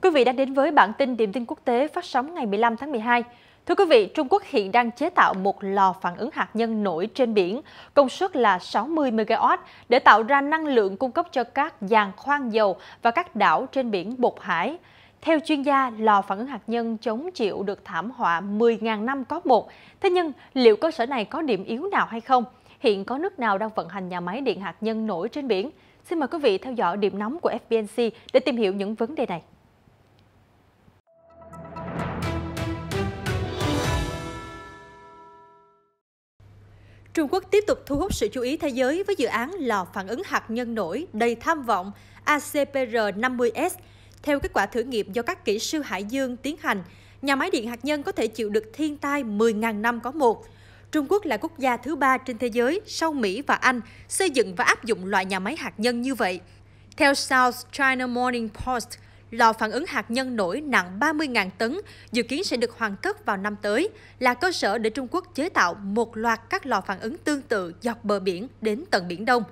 Quý vị đang đến với bản tin điểm tin quốc tế phát sóng ngày 15 tháng 12. Thưa quý vị, Trung Quốc hiện đang chế tạo một lò phản ứng hạt nhân nổi trên biển, công suất là 60 MW để tạo ra năng lượng cung cấp cho các giàn khoan dầu và các đảo trên biển Bột Hải. Theo chuyên gia, lò phản ứng hạt nhân chống chịu được thảm họa 10.000 năm có một. Thế nhưng, liệu cơ sở này có điểm yếu nào hay không? Hiện có nước nào đang vận hành nhà máy điện hạt nhân nổi trên biển? Xin mời quý vị theo dõi điểm nóng của FBNC để tìm hiểu những vấn đề này. Trung Quốc tiếp tục thu hút sự chú ý thế giới với dự án lò phản ứng hạt nhân nổi đầy tham vọng ACPR-50S. Theo kết quả thử nghiệm do các kỹ sư Hải Dương tiến hành, nhà máy điện hạt nhân có thể chịu được thiên tai 10.000 năm có một. Trung Quốc là quốc gia thứ 3 trên thế giới sau Mỹ và Anh xây dựng và áp dụng loại nhà máy hạt nhân như vậy. Theo South China Morning Post, lò phản ứng hạt nhân nổi nặng 30.000 tấn dự kiến sẽ được hoàn tất vào năm tới, là cơ sở để Trung Quốc chế tạo một loạt các lò phản ứng tương tự dọc bờ biển đến tận Biển Đông.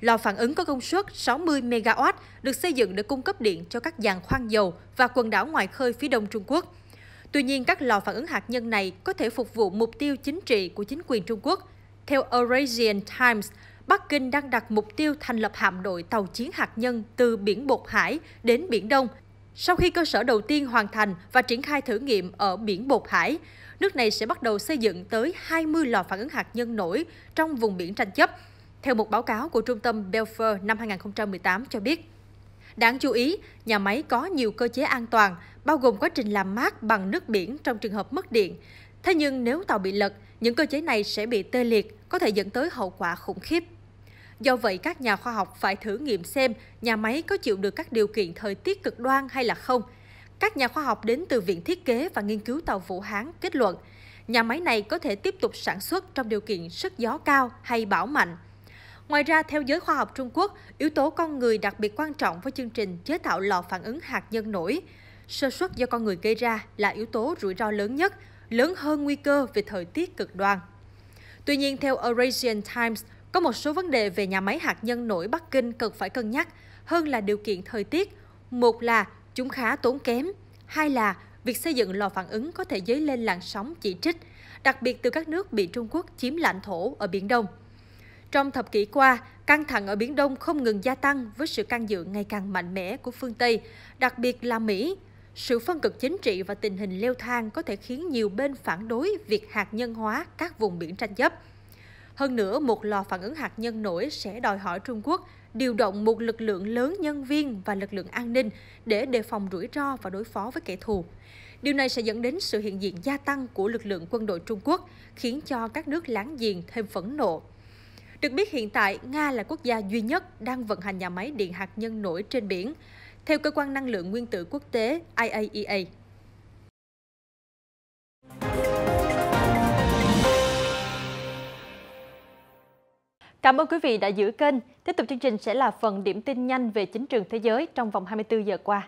Lò phản ứng có công suất 60 MW được xây dựng để cung cấp điện cho các giàn khoan dầu và quần đảo ngoài khơi phía đông Trung Quốc. Tuy nhiên, các lò phản ứng hạt nhân này có thể phục vụ mục tiêu chính trị của chính quyền Trung Quốc. Theo Eurasian Times, Bắc Kinh đang đặt mục tiêu thành lập hạm đội tàu chiến hạt nhân từ biển Bột Hải đến Biển Đông. Sau khi cơ sở đầu tiên hoàn thành và triển khai thử nghiệm ở biển Bột Hải, nước này sẽ bắt đầu xây dựng tới 20 lò phản ứng hạt nhân nổi trong vùng biển tranh chấp, theo một báo cáo của Trung tâm Belfer năm 2018 cho biết. Đáng chú ý, nhà máy có nhiều cơ chế an toàn, bao gồm quá trình làm mát bằng nước biển trong trường hợp mất điện. Thế nhưng nếu tàu bị lật, những cơ chế này sẽ bị tê liệt, có thể dẫn tới hậu quả khủng khiếp. Do vậy, các nhà khoa học phải thử nghiệm xem nhà máy có chịu được các điều kiện thời tiết cực đoan hay là không. Các nhà khoa học đến từ Viện Thiết kế và Nghiên cứu tàu Vũ Hán kết luận, nhà máy này có thể tiếp tục sản xuất trong điều kiện sức gió cao hay bão mạnh. Ngoài ra, theo giới khoa học Trung Quốc, yếu tố con người đặc biệt quan trọng với chương trình chế tạo lò phản ứng hạt nhân nổi. Sơ suất do con người gây ra là yếu tố rủi ro lớn nhất, lớn hơn nguy cơ về thời tiết cực đoan. Tuy nhiên, theo Eurasian Times, có một số vấn đề về nhà máy hạt nhân nổi Bắc Kinh cần phải cân nhắc hơn là điều kiện thời tiết. Một là chúng khá tốn kém, hai là việc xây dựng lò phản ứng có thể dấy lên làn sóng chỉ trích, đặc biệt từ các nước bị Trung Quốc chiếm lãnh thổ ở Biển Đông. Trong thập kỷ qua, căng thẳng ở Biển Đông không ngừng gia tăng với sự can dự ngày càng mạnh mẽ của phương Tây, đặc biệt là Mỹ. Sự phân cực chính trị và tình hình leo thang có thể khiến nhiều bên phản đối việc hạt nhân hóa các vùng biển tranh chấp. Hơn nữa, một lò phản ứng hạt nhân nổi sẽ đòi hỏi Trung Quốc điều động một lực lượng lớn nhân viên và lực lượng an ninh để đề phòng rủi ro và đối phó với kẻ thù. Điều này sẽ dẫn đến sự hiện diện gia tăng của lực lượng quân đội Trung Quốc, khiến cho các nước láng giềng thêm phẫn nộ. Được biết hiện tại, Nga là quốc gia duy nhất đang vận hành nhà máy điện hạt nhân nổi trên biển, theo Cơ quan Năng lượng Nguyên tử Quốc tế IAEA. Cảm ơn quý vị đã giữ kênh. Tiếp tục chương trình sẽ là phần điểm tin nhanh về chính trường thế giới trong vòng 24 giờ qua.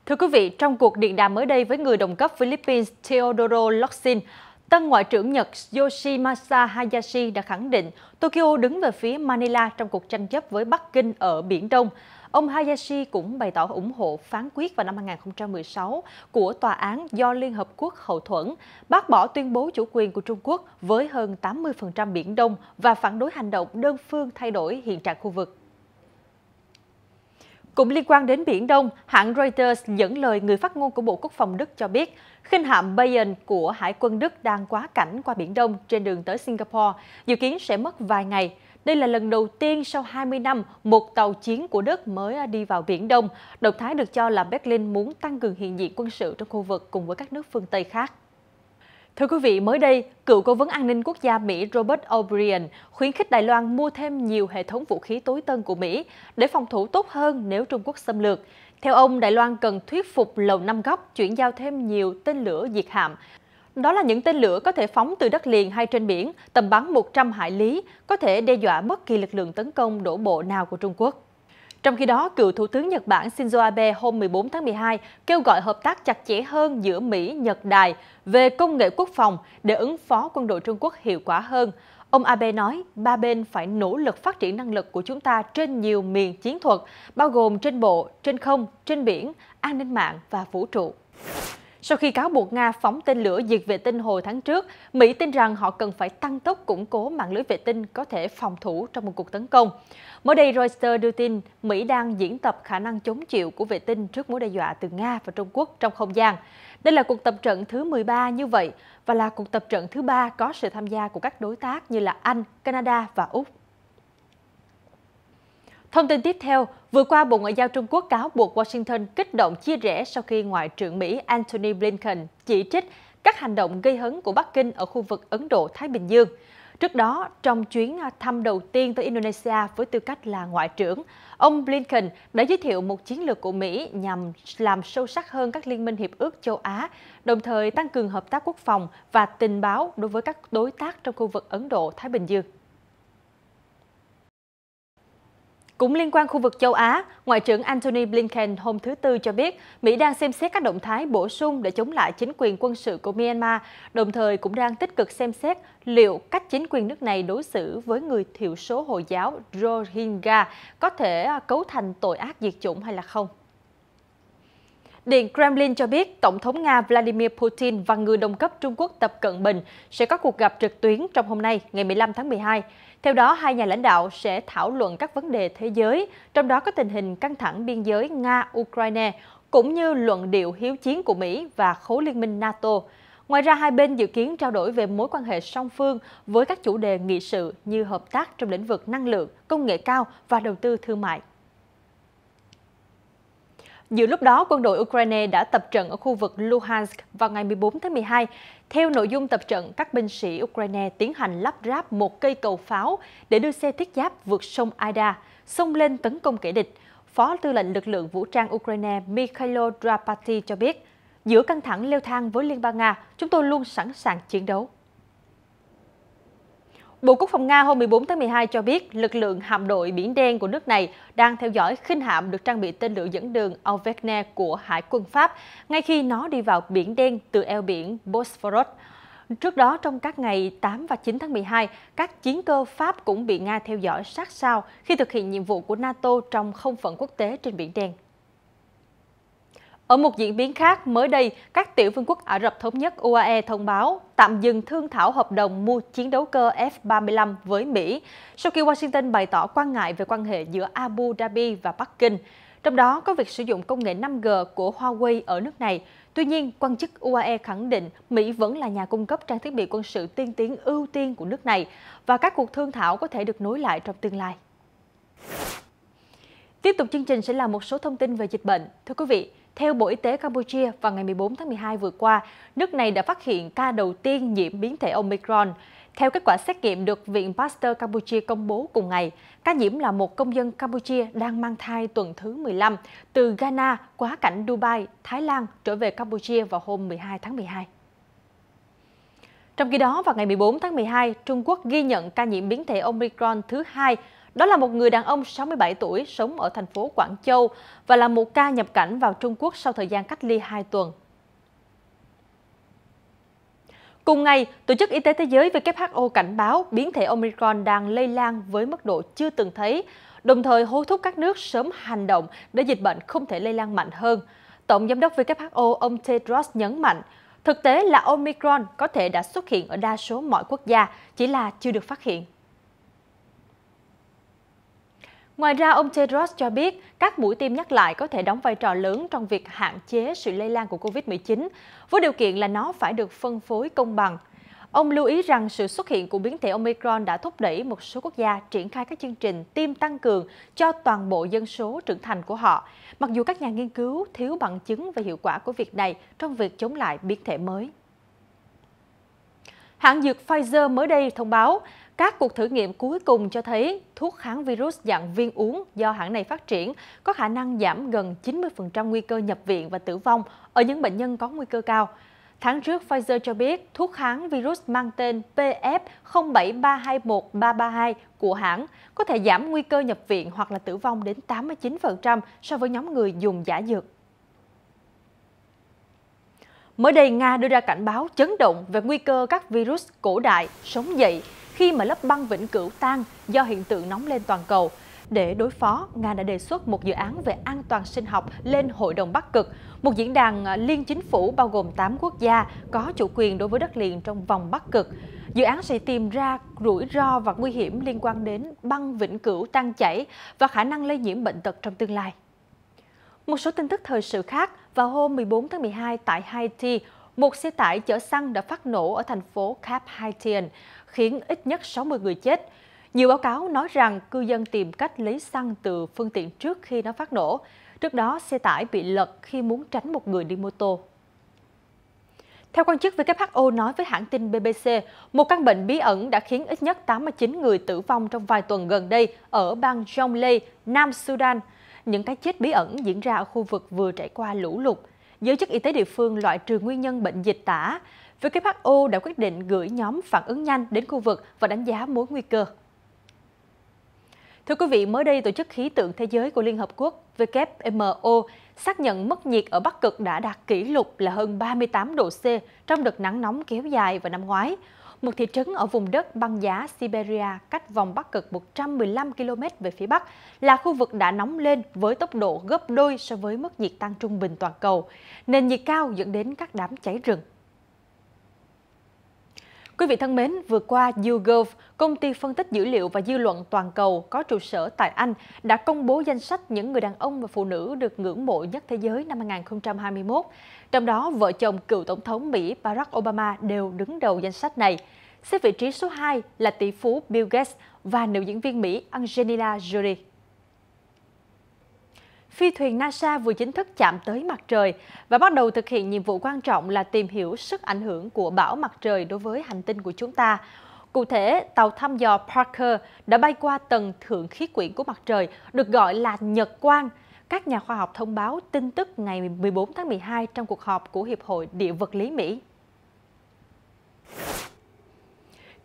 Thưa quý vị, trong cuộc điện đàm mới đây với người đồng cấp Philippines Teodoro Locsin, tân Ngoại trưởng Nhật Yoshimasa Hayashi đã khẳng định Tokyo đứng về phía Manila trong cuộc tranh chấp với Bắc Kinh ở Biển Đông. Ông Hayashi cũng bày tỏ ủng hộ phán quyết vào năm 2016 của Tòa án do Liên Hợp Quốc hậu thuẫn, bác bỏ tuyên bố chủ quyền của Trung Quốc với hơn 80% Biển Đông và phản đối hành động đơn phương thay đổi hiện trạng khu vực. Cũng liên quan đến Biển Đông, hãng Reuters dẫn lời người phát ngôn của Bộ Quốc phòng Đức cho biết, khinh hạm Bayern của Hải quân Đức đang quá cảnh qua Biển Đông trên đường tới Singapore, dự kiến sẽ mất vài ngày. Đây là lần đầu tiên sau 20 năm, một tàu chiến của Đức mới đi vào Biển Đông. Động thái được cho là Berlin muốn tăng cường hiện diện quân sự trong khu vực cùng với các nước phương Tây khác. Thưa quý vị, mới đây, cựu Cố vấn An ninh Quốc gia Mỹ Robert O'Brien khuyến khích Đài Loan mua thêm nhiều hệ thống vũ khí tối tân của Mỹ để phòng thủ tốt hơn nếu Trung Quốc xâm lược. Theo ông, Đài Loan cần thuyết phục Lầu Năm Góc chuyển giao thêm nhiều tên lửa diệt hạm. Đó là những tên lửa có thể phóng từ đất liền hay trên biển, tầm bắn 100 hải lý, có thể đe dọa bất kỳ lực lượng tấn công đổ bộ nào của Trung Quốc. Trong khi đó, cựu Thủ tướng Nhật Bản Shinzo Abe hôm 14 tháng 12 kêu gọi hợp tác chặt chẽ hơn giữa Mỹ, Nhật, Đài về công nghệ quốc phòng để ứng phó quân đội Trung Quốc hiệu quả hơn. Ông Abe nói, ba bên phải nỗ lực phát triển năng lực của chúng ta trên nhiều miền chiến thuật, bao gồm trên bộ, trên không, trên biển, an ninh mạng và vũ trụ. Sau khi cáo buộc Nga phóng tên lửa diệt vệ tinh hồi tháng trước, Mỹ tin rằng họ cần phải tăng tốc củng cố mạng lưới vệ tinh có thể phòng thủ trong một cuộc tấn công. Mới đây, Reuters đưa tin Mỹ đang diễn tập khả năng chống chịu của vệ tinh trước mối đe dọa từ Nga và Trung Quốc trong không gian. Đây là cuộc tập trận thứ 13 như vậy và là cuộc tập trận thứ 3 có sự tham gia của các đối tác như là Anh, Canada và Úc. Thông tin tiếp theo, vừa qua Bộ Ngoại giao Trung Quốc cáo buộc Washington kích động chia rẽ sau khi Ngoại trưởng Mỹ Antony Blinken chỉ trích các hành động gây hấn của Bắc Kinh ở khu vực Ấn Độ-Thái Bình Dương. Trước đó, trong chuyến thăm đầu tiên tới Indonesia với tư cách là Ngoại trưởng, ông Blinken đã giới thiệu một chiến lược của Mỹ nhằm làm sâu sắc hơn các liên minh hiệp ước châu Á, đồng thời tăng cường hợp tác quốc phòng và tình báo đối với các đối tác trong khu vực Ấn Độ-Thái Bình Dương. Cũng liên quan khu vực châu Á, Ngoại trưởng Antony Blinken hôm thứ Tư cho biết Mỹ đang xem xét các động thái bổ sung để chống lại chính quyền quân sự của Myanmar, đồng thời cũng đang tích cực xem xét liệu cách chính quyền nước này đối xử với người thiểu số Hồi giáo Rohingya có thể cấu thành tội ác diệt chủng hay là không. Điện Kremlin cho biết Tổng thống Nga Vladimir Putin và người đồng cấp Trung Quốc Tập Cận Bình sẽ có cuộc gặp trực tuyến trong hôm nay, ngày 15 tháng 12. Theo đó, hai nhà lãnh đạo sẽ thảo luận các vấn đề thế giới, trong đó có tình hình căng thẳng biên giới Nga-Ukraine, cũng như luận điệu hiếu chiến của Mỹ và khối liên minh NATO. Ngoài ra, hai bên dự kiến trao đổi về mối quan hệ song phương với các chủ đề nghị sự như hợp tác trong lĩnh vực năng lượng, công nghệ cao và đầu tư thương mại. Giữa lúc đó, quân đội Ukraine đã tập trận ở khu vực Luhansk vào ngày 14 tháng 12. Theo nội dung tập trận, các binh sĩ Ukraine tiến hành lắp ráp một cây cầu pháo để đưa xe thiết giáp vượt sông Aida, xông lên tấn công kẻ địch. Phó tư lệnh lực lượng vũ trang Ukraine Mikhailo Drapati cho biết, giữa căng thẳng leo thang với Liên bang Nga, chúng tôi luôn sẵn sàng chiến đấu. Bộ Quốc phòng Nga hôm 14 tháng 12 cho biết lực lượng hạm đội Biển Đen của nước này đang theo dõi khinh hạm được trang bị tên lửa dẫn đường Auvergne của Hải quân Pháp ngay khi nó đi vào Biển Đen từ eo biển Bosphorus. Trước đó, trong các ngày 8 và 9 tháng 12, các chiến cơ Pháp cũng bị Nga theo dõi sát sao khi thực hiện nhiệm vụ của NATO trong không phận quốc tế trên Biển Đen. Ở một diễn biến khác, mới đây, các tiểu vương quốc Ả Rập Thống Nhất UAE thông báo tạm dừng thương thảo hợp đồng mua chiến đấu cơ F-35 với Mỹ sau khi Washington bày tỏ quan ngại về quan hệ giữa Abu Dhabi và Bắc Kinh, trong đó có việc sử dụng công nghệ 5G của Huawei ở nước này. Tuy nhiên, quan chức UAE khẳng định Mỹ vẫn là nhà cung cấp trang thiết bị quân sự tiên tiến ưu tiên của nước này và các cuộc thương thảo có thể được nối lại trong tương lai. Tiếp tục chương trình sẽ là một số thông tin về dịch bệnh. Thưa quý vị, theo Bộ Y tế Campuchia, vào ngày 14 tháng 12 vừa qua, nước này đã phát hiện ca đầu tiên nhiễm biến thể Omicron. Theo kết quả xét nghiệm được Viện Pasteur Campuchia công bố cùng ngày, ca nhiễm là một công dân Campuchia đang mang thai tuần thứ 15 từ Ghana quá cảnh Dubai, Thái Lan trở về Campuchia vào hôm 12 tháng 12. Trong khi đó, vào ngày 14 tháng 12, Trung Quốc ghi nhận ca nhiễm biến thể Omicron thứ hai. Đó là một người đàn ông 67 tuổi sống ở thành phố Quảng Châu và là một ca nhập cảnh vào Trung Quốc sau thời gian cách ly 2 tuần. Cùng ngày, Tổ chức Y tế Thế giới WHO cảnh báo biến thể Omicron đang lây lan với mức độ chưa từng thấy, đồng thời hối thúc các nước sớm hành động để dịch bệnh không thể lây lan mạnh hơn. Tổng giám đốc WHO ông Tedros nhấn mạnh, thực tế là Omicron có thể đã xuất hiện ở đa số mọi quốc gia, chỉ là chưa được phát hiện. Ngoài ra, ông Tedros cho biết các mũi tiêm nhắc lại có thể đóng vai trò lớn trong việc hạn chế sự lây lan của COVID-19, với điều kiện là nó phải được phân phối công bằng. Ông lưu ý rằng sự xuất hiện của biến thể Omicron đã thúc đẩy một số quốc gia triển khai các chương trình tiêm tăng cường cho toàn bộ dân số trưởng thành của họ, mặc dù các nhà nghiên cứu thiếu bằng chứng về hiệu quả của việc này trong việc chống lại biến thể mới. Hãng dược Pfizer mới đây thông báo các cuộc thử nghiệm cuối cùng cho thấy thuốc kháng virus dạng viên uống do hãng này phát triển có khả năng giảm gần 90% nguy cơ nhập viện và tử vong ở những bệnh nhân có nguy cơ cao. Tháng trước, Pfizer cho biết thuốc kháng virus mang tên PF07321-332 của hãng có thể giảm nguy cơ nhập viện hoặc là tử vong đến 89% so với nhóm người dùng giả dược. Mới đây, Nga đưa ra cảnh báo chấn động về nguy cơ các virus cổ đại sống dậy khi mà lớp băng vĩnh cửu tan do hiện tượng nóng lên toàn cầu. Để đối phó, Nga đã đề xuất một dự án về an toàn sinh học lên Hội đồng Bắc Cực, một diễn đàn liên chính phủ bao gồm 8 quốc gia có chủ quyền đối với đất liền trong vòng Bắc Cực. Dự án sẽ tìm ra rủi ro và nguy hiểm liên quan đến băng vĩnh cửu tan chảy và khả năng lây nhiễm bệnh tật trong tương lai. Một số tin tức thời sự khác, vào hôm 14 tháng 12 tại Haiti, một xe tải chở xăng đã phát nổ ở thành phố Cap Haitien, khiến ít nhất 60 người chết. Nhiều báo cáo nói rằng cư dân tìm cách lấy xăng từ phương tiện trước khi nó phát nổ. Trước đó, xe tải bị lật khi muốn tránh một người đi mô tô. Theo quan chức WHO nói với hãng tin BBC, một căn bệnh bí ẩn đã khiến ít nhất 89 người tử vong trong vài tuần gần đây ở bang Jonglei, Nam Sudan. Những cái chết bí ẩn diễn ra ở khu vực vừa trải qua lũ lụt. Giới chức y tế địa phương loại trừ nguyên nhân bệnh dịch tả. WHO đã quyết định gửi nhóm phản ứng nhanh đến khu vực và đánh giá mối nguy cơ. Thưa quý vị, mới đây Tổ chức Khí tượng Thế giới của Liên Hợp Quốc WMO xác nhận mức nhiệt ở Bắc Cực đã đạt kỷ lục là hơn 38 độ C trong đợt nắng nóng kéo dài vào năm ngoái. Một thị trấn ở vùng đất băng giá Siberia cách vòng Bắc Cực 115 km về phía Bắc là khu vực đã nóng lên với tốc độ gấp đôi so với mức nhiệt tăng trung bình toàn cầu. Nền nhiệt cao dẫn đến các đám cháy rừng. Quý vị thân mến, vừa qua YouGov, công ty phân tích dữ liệu và dư luận toàn cầu có trụ sở tại Anh, đã công bố danh sách những người đàn ông và phụ nữ được ngưỡng mộ nhất thế giới năm 2021. Trong đó, vợ chồng cựu Tổng thống Mỹ Barack Obama đều đứng đầu danh sách này. Xếp vị trí số 2 là tỷ phú Bill Gates và nữ diễn viên Mỹ Angelina Jolie. Phi thuyền NASA vừa chính thức chạm tới mặt trời và bắt đầu thực hiện nhiệm vụ quan trọng là tìm hiểu sức ảnh hưởng của bão mặt trời đối với hành tinh của chúng ta. Cụ thể, tàu thăm dò Parker đã bay qua tầng thượng khí quyển của mặt trời, được gọi là Nhật quang. Các nhà khoa học thông báo tin tức ngày 14 tháng 12 trong cuộc họp của Hiệp hội Địa vật lý Mỹ.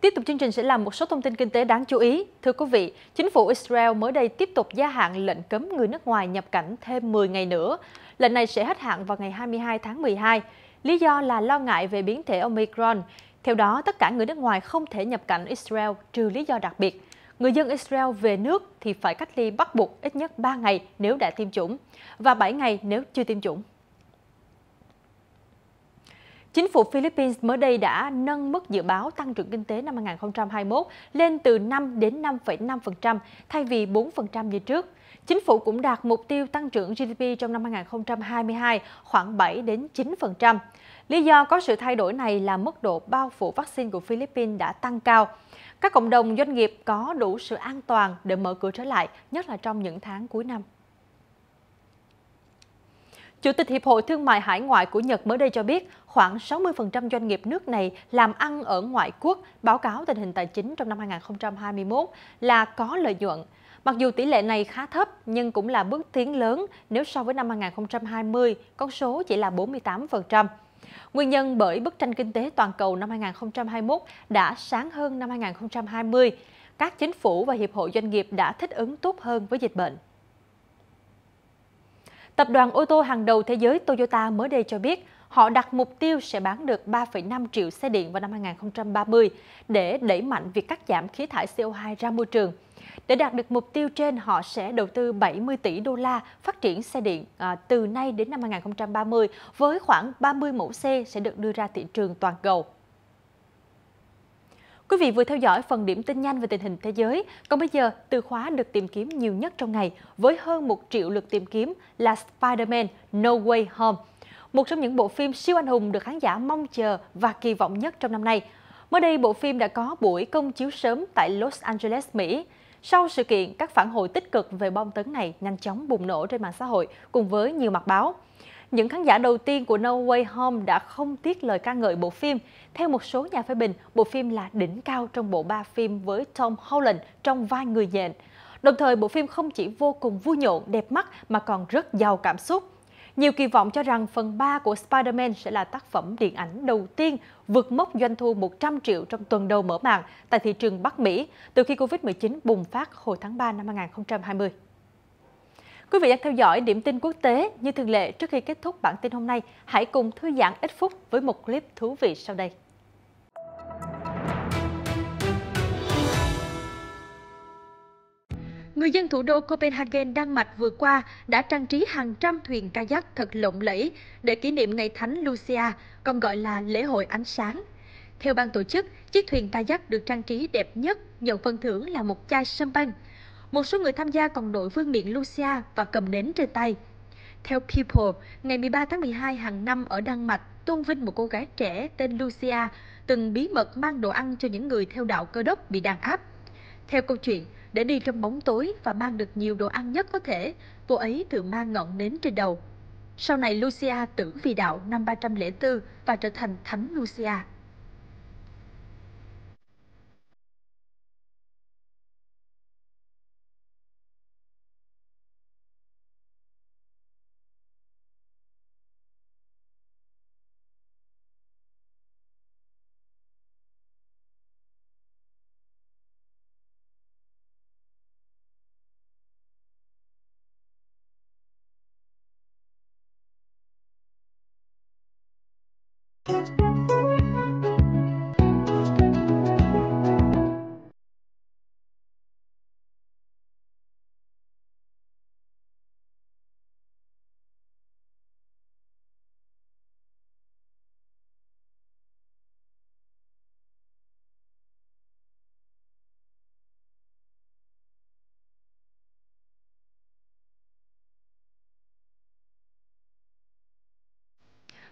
Tiếp tục chương trình sẽ là một số thông tin kinh tế đáng chú ý. Thưa quý vị, chính phủ Israel mới đây tiếp tục gia hạn lệnh cấm người nước ngoài nhập cảnh thêm 10 ngày nữa. Lệnh này sẽ hết hạn vào ngày 22 tháng 12. Lý do là lo ngại về biến thể Omicron. Theo đó, tất cả người nước ngoài không thể nhập cảnh Israel trừ lý do đặc biệt. Người dân Israel về nước thì phải cách ly bắt buộc ít nhất 3 ngày nếu đã tiêm chủng và 7 ngày nếu chưa tiêm chủng. Chính phủ Philippines mới đây đã nâng mức dự báo tăng trưởng kinh tế năm 2021 lên từ 5 đến 5,5% thay vì 4% như trước. Chính phủ cũng đạt mục tiêu tăng trưởng GDP trong năm 2022 khoảng 7 đến 9%. Lý do có sự thay đổi này là mức độ bao phủ vaccine của Philippines đã tăng cao. Các cộng đồng doanh nghiệp có đủ sự an toàn để mở cửa trở lại, nhất là trong những tháng cuối năm. Chủ tịch Hiệp hội Thương mại Hải ngoại của Nhật mới đây cho biết khoảng 60% doanh nghiệp nước này làm ăn ở ngoại quốc báo cáo tình hình tài chính trong năm 2021 là có lợi nhuận. Mặc dù tỷ lệ này khá thấp nhưng cũng là bước tiến lớn nếu so với năm 2020, con số chỉ là 48%. Nguyên nhân bởi bức tranh kinh tế toàn cầu năm 2021 đã sáng hơn năm 2020. Các chính phủ và hiệp hội doanh nghiệp đã thích ứng tốt hơn với dịch bệnh. Tập đoàn ô tô hàng đầu thế giới Toyota mới đây cho biết họ đặt mục tiêu sẽ bán được 3,5 triệu xe điện vào năm 2030 để đẩy mạnh việc cắt giảm khí thải CO2 ra môi trường. Để đạt được mục tiêu trên, họ sẽ đầu tư 70 tỷ đô la phát triển xe điện từ nay đến năm 2030 với khoảng 30 mẫu xe sẽ được đưa ra thị trường toàn cầu. Quý vị vừa theo dõi phần điểm tin nhanh về tình hình thế giới. Còn bây giờ, từ khóa được tìm kiếm nhiều nhất trong ngày với hơn 1 triệu lượt tìm kiếm là Spider-Man No Way Home. Một trong những bộ phim siêu anh hùng được khán giả mong chờ và kỳ vọng nhất trong năm nay. Mới đây, bộ phim đã có buổi công chiếu sớm tại Los Angeles, Mỹ. Sau sự kiện, các phản hồi tích cực về bom tấn này nhanh chóng bùng nổ trên mạng xã hội cùng với nhiều mặt báo. Những khán giả đầu tiên của No Way Home đã không tiếc lời ca ngợi bộ phim. Theo một số nhà phê bình, bộ phim là đỉnh cao trong bộ 3 phim với Tom Holland trong vai người nhện. Đồng thời, bộ phim không chỉ vô cùng vui nhộn, đẹp mắt mà còn rất giàu cảm xúc. Nhiều kỳ vọng cho rằng phần 3 của Spider-Man sẽ là tác phẩm điện ảnh đầu tiên vượt mốc doanh thu 100 triệu trong tuần đầu mở màn tại thị trường Bắc Mỹ từ khi Covid-19 bùng phát hồi tháng 3 năm 2020. Quý vị đang theo dõi điểm tin quốc tế. Như thường lệ, trước khi kết thúc bản tin hôm nay, hãy cùng thư giãn ít phút với một clip thú vị sau đây. Người dân thủ đô Copenhagen, Đan Mạch vừa qua đã trang trí hàng trăm thuyền kayak thật lộng lẫy để kỷ niệm ngày Thánh Lucia, còn gọi là lễ hội ánh sáng. Theo ban tổ chức, chiếc thuyền kayak được trang trí đẹp nhất nhận phần thưởng là một chai champagne. Một số người tham gia còn đội vương miện Lucia và cầm nến trên tay. Theo People, ngày 13 tháng 12 hàng năm ở Đan Mạch tôn vinh một cô gái trẻ tên Lucia từng bí mật mang đồ ăn cho những người theo đạo Cơ đốc bị đàn áp. Theo câu chuyện, để đi trong bóng tối và mang được nhiều đồ ăn nhất có thể, cô ấy thường mang ngọn nến trên đầu. Sau này Lucia tử vì đạo năm 304 và trở thành Thánh Lucia.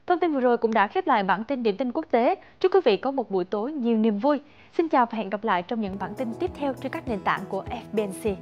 Thông tin vừa rồi cũng đã khép lại bản tin điểm tin quốc tế. Chúc quý vị có một buổi tối nhiều niềm vui. Xin chào và hẹn gặp lại trong những bản tin tiếp theo trên các nền tảng của FBNC.